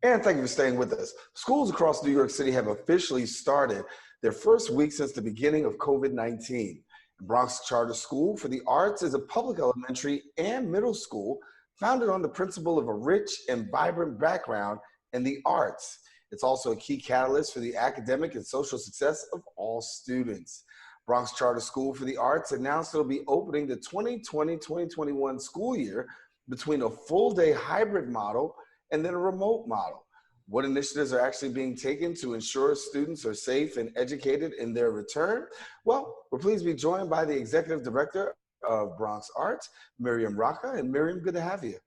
And thank you for staying with us. Schools across New York City have officially started their first week since the beginning of COVID-19. Bronx Charter School for the Arts is a public elementary and middle school founded on the principle of a rich and vibrant background in the arts. It's also a key catalyst for the academic and social success of all students. Bronx Charter School for the Arts announced it'll be opening the 2020-2021 school year between a full-day hybrid model and then a remote model. What initiatives are actually being taken to ensure students are safe and educated in their return? Well, we're pleased to be joined by the Executive Director of Bronx Arts, Miriam Raccah. And Miriam, good to have you.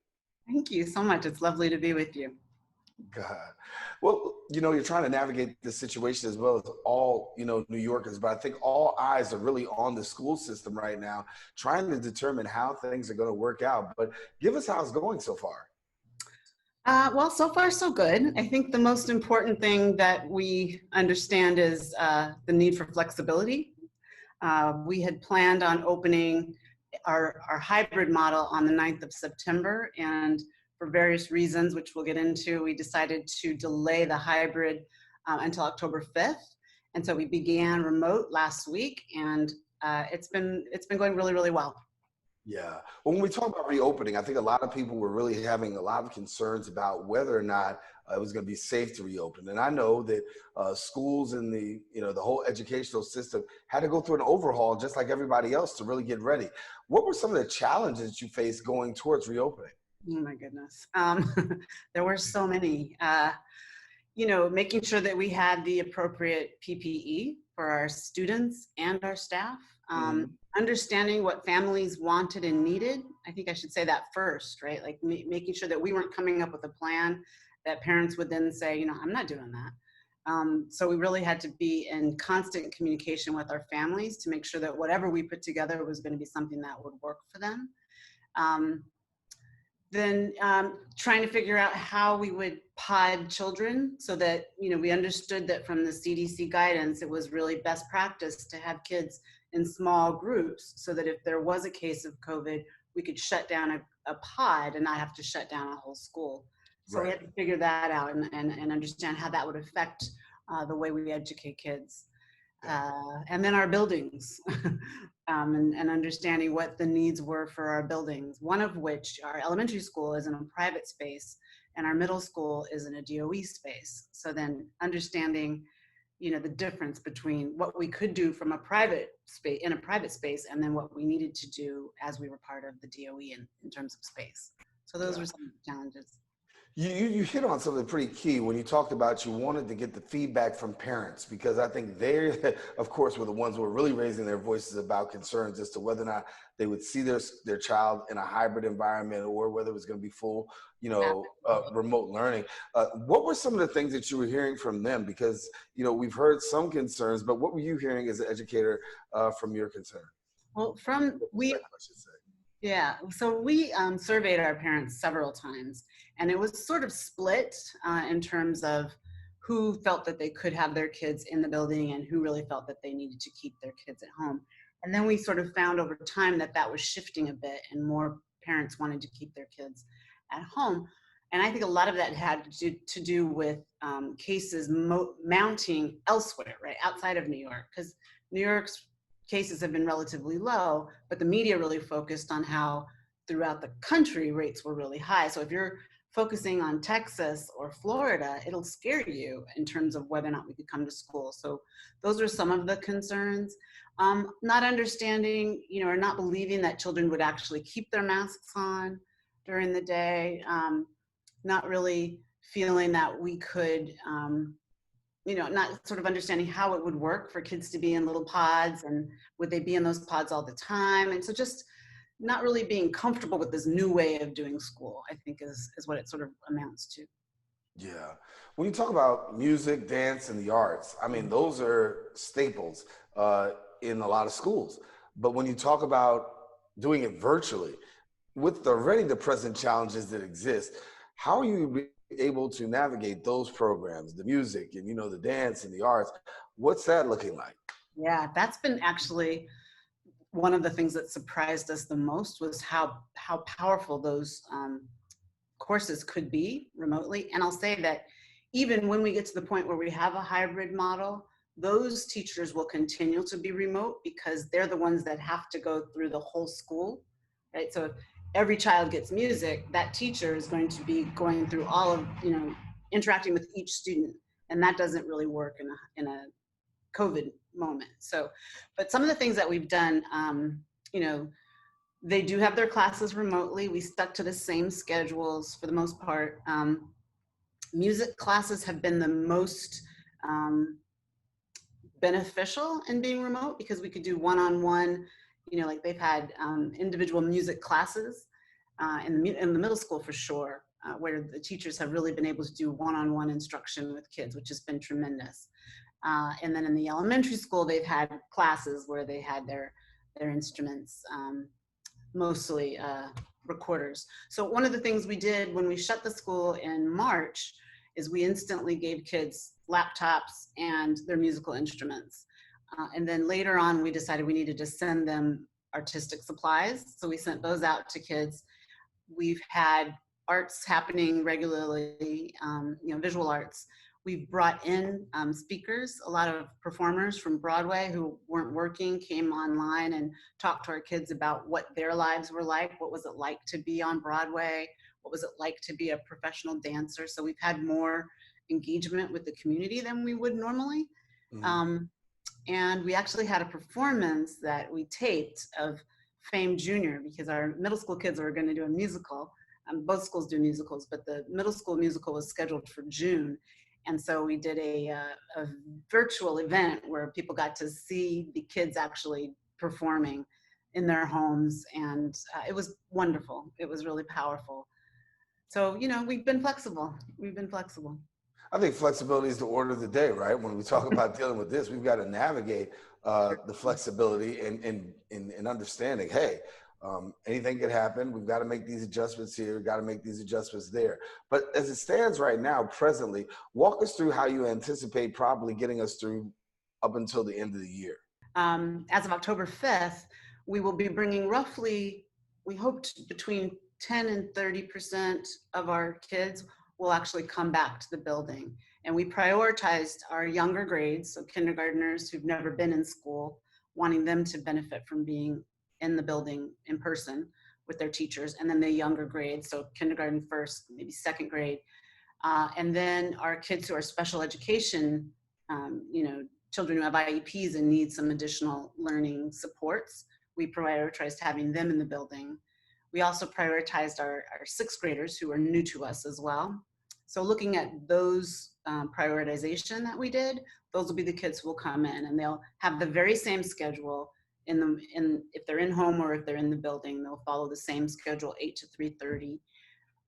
Thank you so much. It's lovely to be with you. God. Well, you're trying to navigate this situation as well as all, New Yorkers, but I think all eyes are really on the school system right now, trying to determine how things are going to work out. But give us how it's going so far. Well, so far so good. I think the most important thing that we understand is the need for flexibility. We had planned on opening our hybrid model on the 9th of September, and for various reasons, which we'll get into, we decided to delay the hybrid until October 5th. And so we began remote last week, and it's been going really, really well. Yeah. When we talk about reopening, I think a lot of people were really having a lot of concerns about whether or not it was going to be safe to reopen. And I know that schools and the whole educational system had to go through an overhaul just like everybody else to really get ready. What were some of the challenges you faced going towards reopening? Oh my goodness. There were so many. Making sure that we had the appropriate PPE for our students and our staff. Understanding what families wanted and needed. I think I should say that first, right? Like making sure that we weren't coming up with a plan that parents would then say, I'm not doing that. So we really had to be in constant communication with our families to make sure that whatever we put together was going to be something that would work for them. Then trying to figure out how we would pod children so that, we understood that from the CDC guidance, it was really best practice to have kids in small groups so that if there was a case of COVID, we could shut down a pod and not have to shut down a whole school. So We had to figure that out and understand how that would affect the way we educate kids. And then our buildings and understanding what the needs were for our buildings, one of which our elementary school is in a private space and our middle school is in a DOE space. So then understanding the difference between what we could do from a private space and then what we needed to do as we were part of the DOE in terms of space. So those were some of the challenges. You hit on something pretty key when you talked about you wanted to get the feedback from parents, because I think they, of course, were the ones who were really raising their voices about concerns as to whether or not they would see their child in a hybrid environment or whether it was going to be full, remote learning. What were some of the things that you were hearing from them? Because, we've heard some concerns, but what were you hearing as an educator from your concern? Well, Yeah, so we surveyed our parents several times, and it was sort of split in terms of who felt that they could have their kids in the building and who really felt that they needed to keep their kids at home. And then we sort of found over time that was shifting a bit and more parents wanted to keep their kids at home. And I think a lot of that had to do with cases mounting elsewhere, right, outside of New York, because New York's cases have been relatively low, but the media really focused on how throughout the country rates were really high. So if you're focusing on Texas or Florida, it'll scare you in terms of whether or not we could come to school. So those are some of the concerns. Not understanding, or not believing that children would actually keep their masks on during the day. Not really feeling that we could, not sort of understanding how it would work for kids to be in little pods and would they be in those pods all the time. And so just not really being comfortable with this new way of doing school, I think is what it sort of amounts to. Yeah. When you talk about music, dance, and the arts, I mean, those are staples in a lot of schools. But when you talk about doing it virtually, with already the present challenges that exist, how are you able to navigate those programs, the music and, the dance and the arts? What's that looking like? Yeah, that's been actually one of the things that surprised us the most was how powerful those courses could be remotely. And I'll say that even when we get to the point where we have a hybrid model, those teachers will continue to be remote because they're the ones that have to go through the whole school, right? So if every child gets music, that teacher is going to be going through all of, interacting with each student. And that doesn't really work in a COVID moment. So, but some of the things that we've done, they do have their classes remotely. We stuck to the same schedules for the most part. Music classes have been the most beneficial in being remote because we could do one-on-one, like they've had individual music classes in the middle school for sure, where the teachers have really been able to do one-on-one instruction with kids, which has been tremendous. And then in the elementary school, they've had classes where they had their instruments, mostly recorders. So one of the things we did when we shut the school in March is we instantly gave kids laptops and their musical instruments. And then later on, we decided we needed to send them artistic supplies. So we sent those out to kids. We've had arts happening regularly, visual arts. We've brought in speakers. A lot of performers from Broadway who weren't working came online and talked to our kids about what their lives were like. What was it like to be on Broadway? What was it like to be a professional dancer? So we've had more engagement with the community than we would normally. Mm-hmm. And we actually had a performance that we taped of Fame Junior because our middle school kids were going to do a musical. Both schools do musicals, but the middle school musical was scheduled for June. And so we did a virtual event where people got to see the kids actually performing in their homes. And it was wonderful. It was really powerful. So, we've been flexible. I think flexibility is the order of the day, right? When we talk about dealing with this, we've got to navigate the flexibility and understanding, hey, anything could happen. We've got to make these adjustments here. We've got to make these adjustments there. But as it stands right now, presently, walk us through how you anticipate probably getting us through up until the end of the year. As of October 5th, we will be bringing roughly, we hoped between 10 and 30% of our kids will actually come back to the building. And we prioritized our younger grades, so kindergartners who've never been in school, wanting them to benefit from being in the building in person with their teachers, and then the younger grades, so kindergarten first, maybe second grade. And then our kids who are special education, children who have IEPs and need some additional learning supports, we prioritized having them in the building. We also prioritized our sixth graders who are new to us as well. So looking at those prioritization that we did, those will be the kids who will come in, and they'll have the very same schedule if they're in home or if they're in the building, they'll follow the same schedule, 8 to 3:30.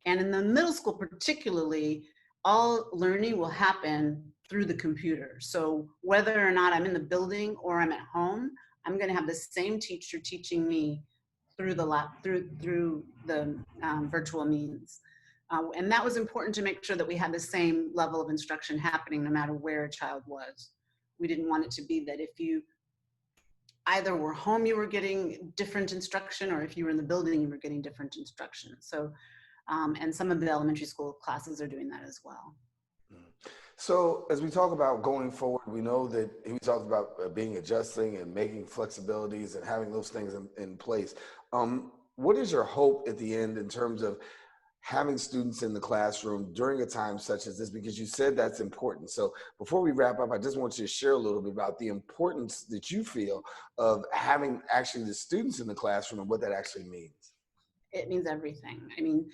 And in the middle school particularly, all learning will happen through the computer. So whether or not I'm in the building or I'm at home, I'm going to have the same teacher teaching me through the virtual means. And that was important to make sure that we had the same level of instruction happening no matter where a child was. We didn't want it to be that if you either were home, you were getting different instruction, or if you were in the building, you were getting different instruction. So, and some of the elementary school classes are doing that as well. So as we talk about going forward, we know that we talked about being adjusting and making flexibilities and having those things in place. What is your hope at the end in terms of having students in the classroom during a time such as this? Because you said that's important. So before we wrap up, I just want you to share a little bit about the importance that you feel of having actually the students in the classroom and what that actually means. It means everything. I mean,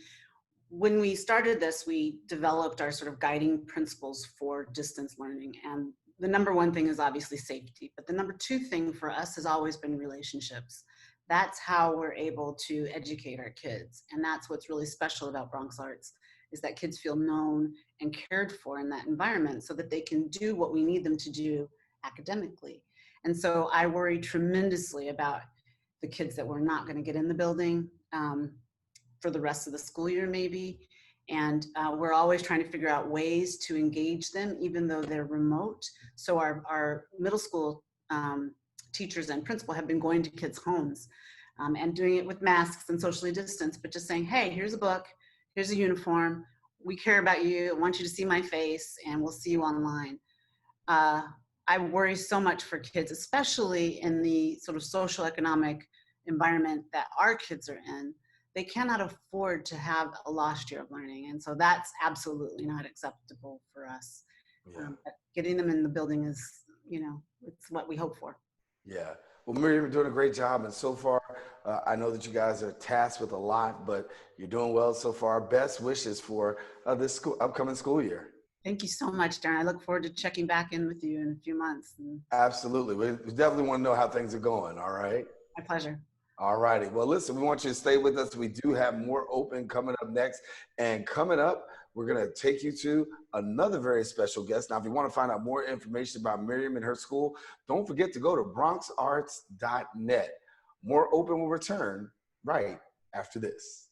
when we started this, we developed our sort of guiding principles for distance learning. And the number one thing is obviously safety, but the number two thing for us has always been relationships. That's how we're able to educate our kids. And that's what's really special about Bronx Arts, is that kids feel known and cared for in that environment so that they can do what we need them to do academically. And so I worry tremendously about the kids that we're not going to get in the building for the rest of the school year maybe. And we're always trying to figure out ways to engage them, even though they're remote. So our middle school teachers and principal have been going to kids' homes and doing it with masks and socially distanced, but just saying, hey, here's a book, Here's a uniform. We care about you. I want you to see my face, and we'll see you online. Uh, I worry so much for kids, especially in the sort of social economic environment that our kids are in. They cannot afford to have a lost year of learning. And so that's absolutely not acceptable for us. Yeah. But getting them in the building is, it's what we hope for. Yeah. Well, Miriam, you're doing a great job. And so far, I know that you guys are tasked with a lot, but you're doing well so far. Best wishes for this upcoming school year. Thank you so much, Darren. I look forward to checking back in with you in a few months. Absolutely. We definitely want to know how things are going. All right. My pleasure. All righty. Well, listen, we want you to stay with us. We do have more open coming up next. And coming up, we're going to take you to another very special guest. Now, if you want to find out more information about Miriam and her school, don't forget to go to bronxarts.net. More open will return right after this.